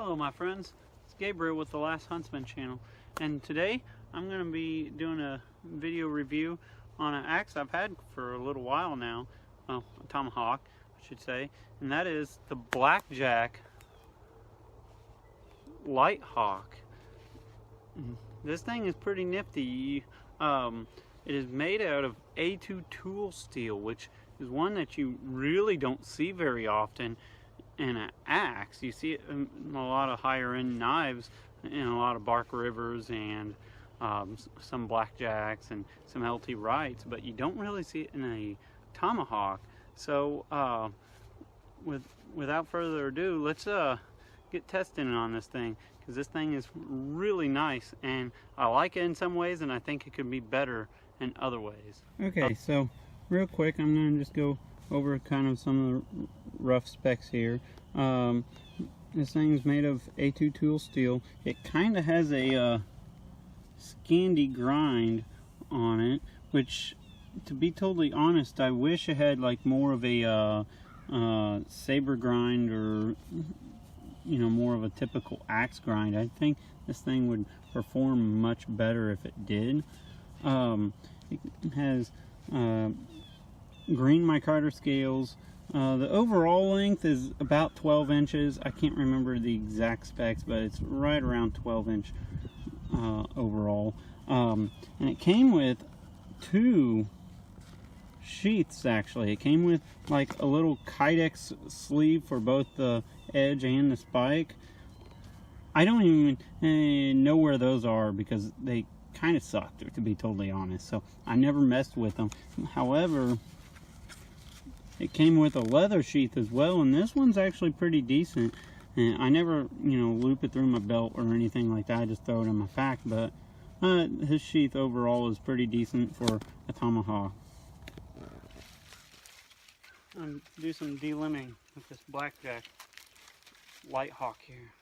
Hello my friends, it's Gabriel with the Last Huntsman channel, and today I'm going to be doing a video review on an axe I've had for a little while now, well, a Tomahawk I should say, and that is the Blackjack Lite Hawk. This thing is pretty nifty. It is made out of A2 tool steel, which is one that you really don't see very often in an axe. You see it in a lot of higher end knives, in a lot of Bark Rivers and some Blackjacks and some LT Wrights, but you don't really see it in a Tomahawk. So without further ado, let's get testing on this thing, because this thing is really nice and I like it in some ways, and I think it could be better in other ways. Okay, so real quick I'm going to just go over kind of some of the rough specs here. This thing is made of A2 tool steel. It kind of has a Scandi grind on it, which, to be totally honest, I wish it had like more of a saber grind, or more of a typical axe grind. I think this thing would perform much better if it did. It has green micarta scales. The overall length is about 12 inches. I can't remember the exact specs, but it's right around 12 inch overall. And it came with two sheaths, actually. It came with like a little kydex sleeve for both the edge and the spike. I don't even know where those are because they kind of sucked, to be totally honest, so I never messed with them. However, it came with a leather sheath as well, and this one's actually pretty decent. And I never, loop it through my belt or anything like that. I just throw it in my pack, but his sheath overall is pretty decent for a Tomahawk. I'm do some delimbing with this Blackjack Lite Hawk here.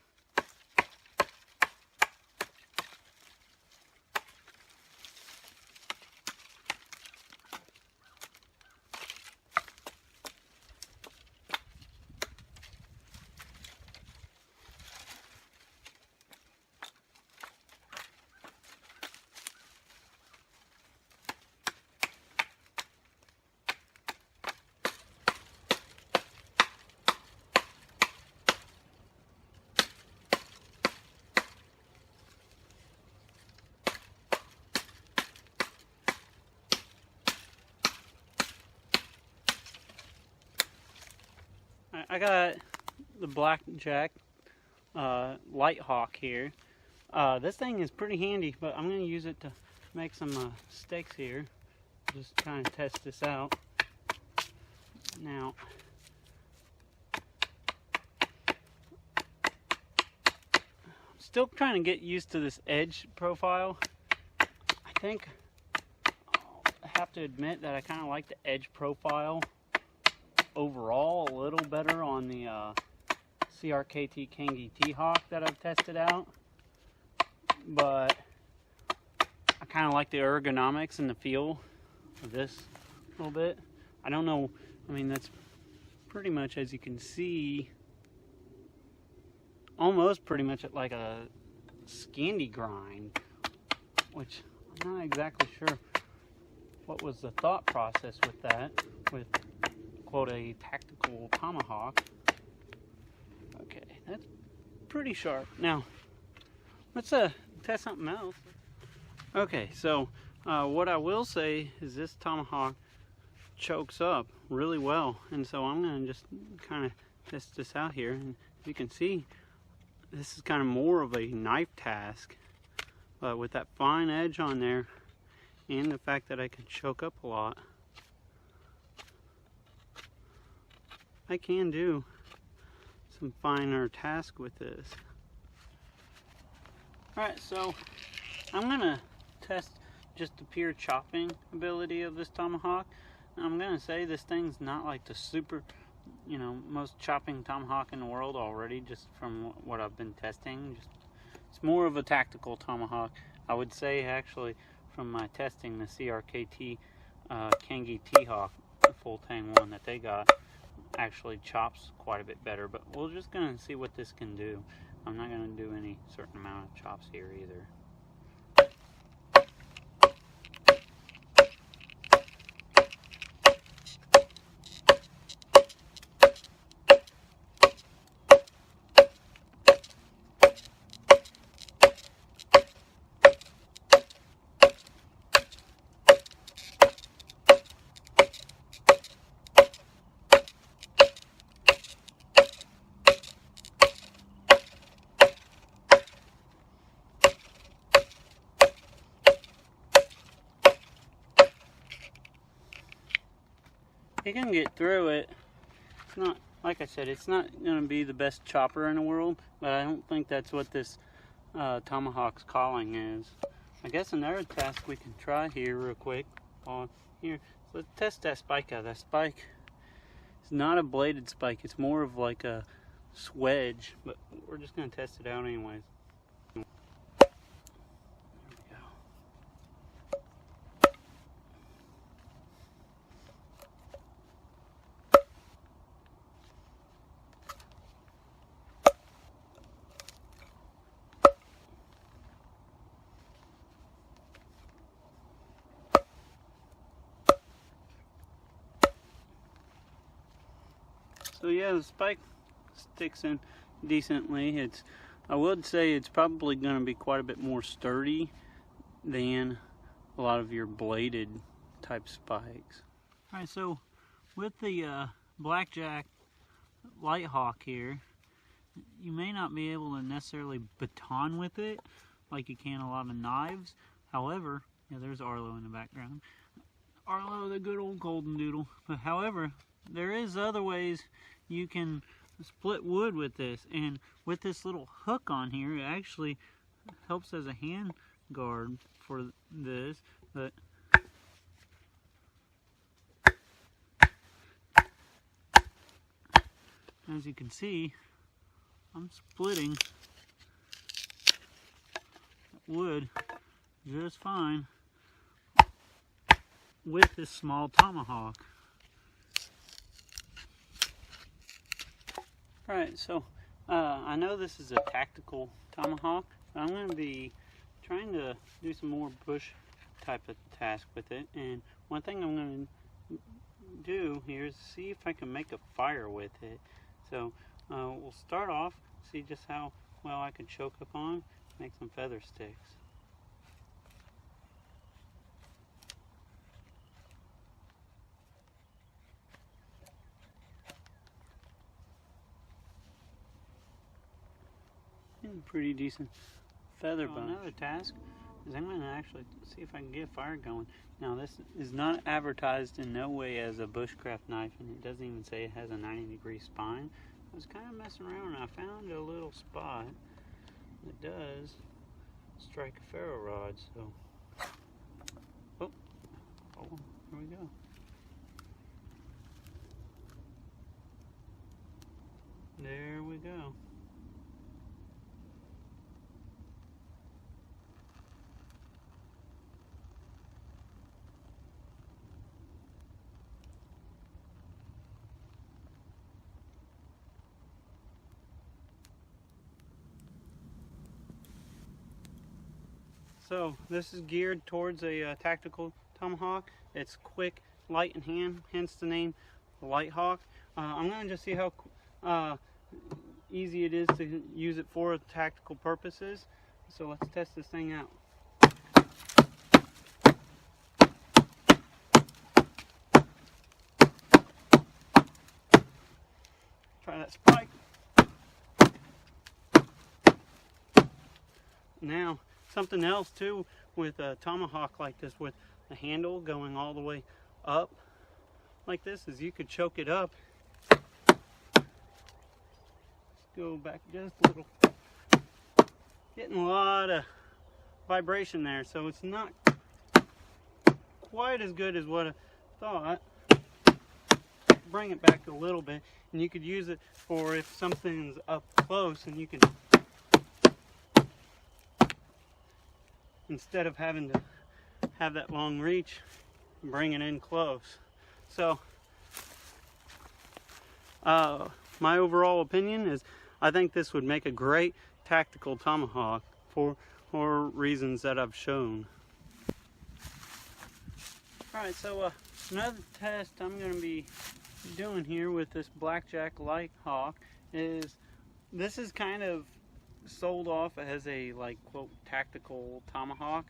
I got the Blackjack Lite Hawk here. This thing is pretty handy, but I'm going to use it to make some steaks here. Just kind of test this out. Now, I'm still trying to get used to this edge profile. I think I have to admit that I kind of like the edge profile overall a little better on the CRKT Kangi T-Hawk that I've tested out, but I kind of like the ergonomics and the feel of this a little bit. I don't know, I mean, that's pretty much, as you can see, almost pretty much like a Scandi grind, which I'm not exactly sure what was the thought process with that, with quote a tactical Tomahawk. Okay, that's pretty sharp. Now let's test something else. Okay, so what I will say is this Tomahawk chokes up really well, and so I'm gonna just kind of test this out here, and you can see this is kind of more of a knife task, but with that fine edge on there and the fact that I can choke up a lot, I can do some finer task with this. Alright, so I'm going to test just the pure chopping ability of this Tomahawk. I'm going to say this thing's not like the super, most chopping Tomahawk in the world already, just from what I've been testing. It's more of a tactical Tomahawk. I would say, actually, from my testing, the CRKT Kangi T-Hawk, the full tang one that they got, actually chops quite a bit better, but we're just gonna see what this can do. I'm not going to do any certain amount of chops here either. You can get through it. It's not, like I said, it's not going to be the best chopper in the world, but I don't think that's what this Tomahawk's calling is. I guess another task we can try here real quick on here. So let's test that spike out. That spike is not a bladed spike. It's more of like a swedge, but we're just going to test it out anyways. So yeah, the spike sticks in decently. I would say it's probably going to be quite a bit more sturdy than a lot of your bladed type spikes. Alright, so with the Blackjack Lite Hawk here, you may not be able to necessarily baton with it like you can a lot of knives. However, yeah, there's Arlo in the background. Arlo, the good old golden doodle. But however, there is other ways you can split wood with this, and with this little hook on here, it actually helps as a hand guard for this. But as you can see, I'm splitting wood just fine with this small tomahawk. Alright, so I know this is a tactical tomahawk, but I'm going to be trying to do some more bush type of task with it. And one thing I'm going to do here is see if I can make a fire with it. So we'll start off, see just how well I can choke up on, make some feather sticks. Pretty decent feather bunch. Another task is I'm going to actually see if I can get a fire going. Now this is not advertised in no way as a bushcraft knife, and it doesn't even say it has a 90-degree spine. I was kind of messing around and I found a little spot that does strike a ferro rod. So, oh, here we go. There we go. So this is geared towards a tactical tomahawk. It's quick, light in hand, hence the name Lite Hawk. I'm going to just see how easy it is to use it for tactical purposes. So let's test this thing out. Try that spike. Now, something else too with a tomahawk like this, with the handle going all the way up like this, is you could choke it up. Let's go back just a little. Getting a lot of vibration there, so it's not quite as good as what I thought. Bring it back a little bit, and you could use it for if something's up close, and you can, instead of having to have that long reach, bring it in close. So my overall opinion is I think this would make a great tactical tomahawk for reasons that I've shown. Alright, so another test I'm going to be doing here with this Blackjack Lite Hawk is, this is kind of sold off as a, like, quote, tactical tomahawk,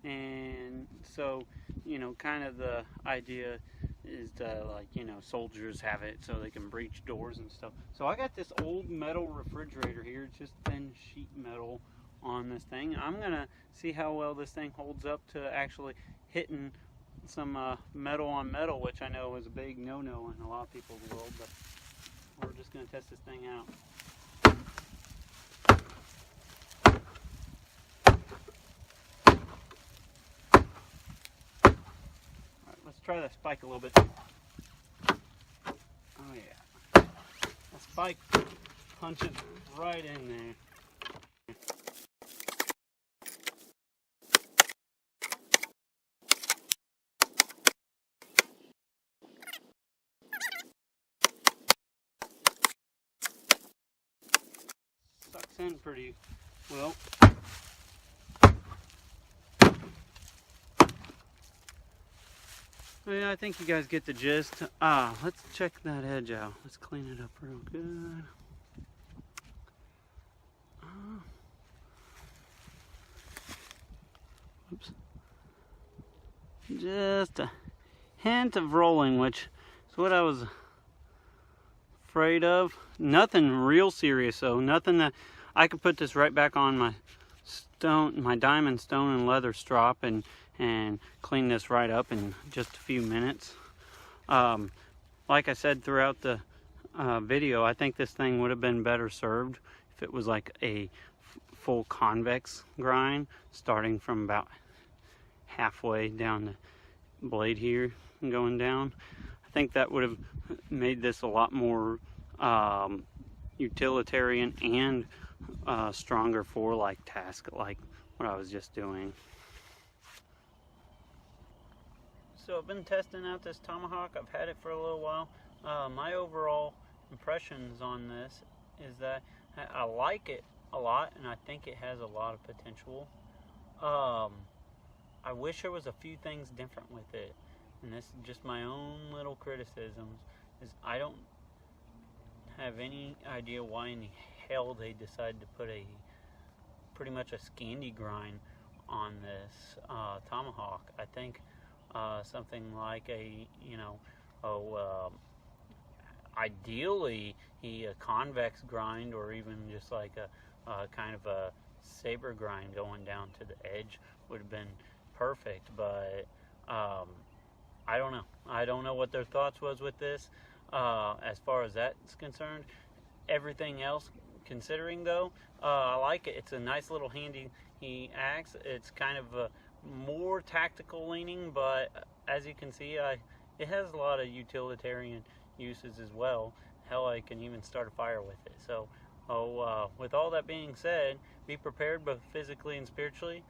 and so, you know, kind of the idea is to, like, you know, soldiers have it so they can breach doors and stuff. So I got this old metal refrigerator here, just thin sheet metal on this thing. I'm gonna see how well this thing holds up to actually hitting some metal on metal, which I know is a big no-no in a lot of people's world, but we're just gonna test this thing out. Let's try that spike a little bit. Oh yeah. That spike punches right in there. Sucks in pretty well. Yeah, I think you guys get the gist. Let's check that edge out. Let's clean it up real good. Oops. Just a hint of rolling, which is what I was afraid of. Nothing real serious though. Nothing that I could put this right back on my diamond, stone, and leather strop and clean this right up in just a few minutes. Like I said throughout the video, I think this thing would have been better served if it was like a full convex grind, starting from about halfway down the blade here and going down. I think that would have made this a lot more utilitarian and stronger for like task like what I was just doing. So I've been testing out this Tomahawk. I've had it for a little while. My overall impressions on this is that I like it a lot, and I think it has a lot of potential. I wish there was a few things different with it, and this is just my own little criticisms. Is I don't have any idea why in the hell they decided to put pretty much a Scandi grind on this Tomahawk. I think something like ideally a convex grind, or even just like a kind of a saber grind going down to the edge would have been perfect, but I don't know. I don't know what their thoughts was with this as far as that's concerned. Everything else considering though, I like it. It's a nice little handy axe. It's kind of a more tactical leaning, but as you can see, it has a lot of utilitarian uses as well. Hell, I can even start a fire with it. So with all that being said, be prepared both physically and spiritually.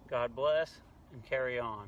God bless, and carry on.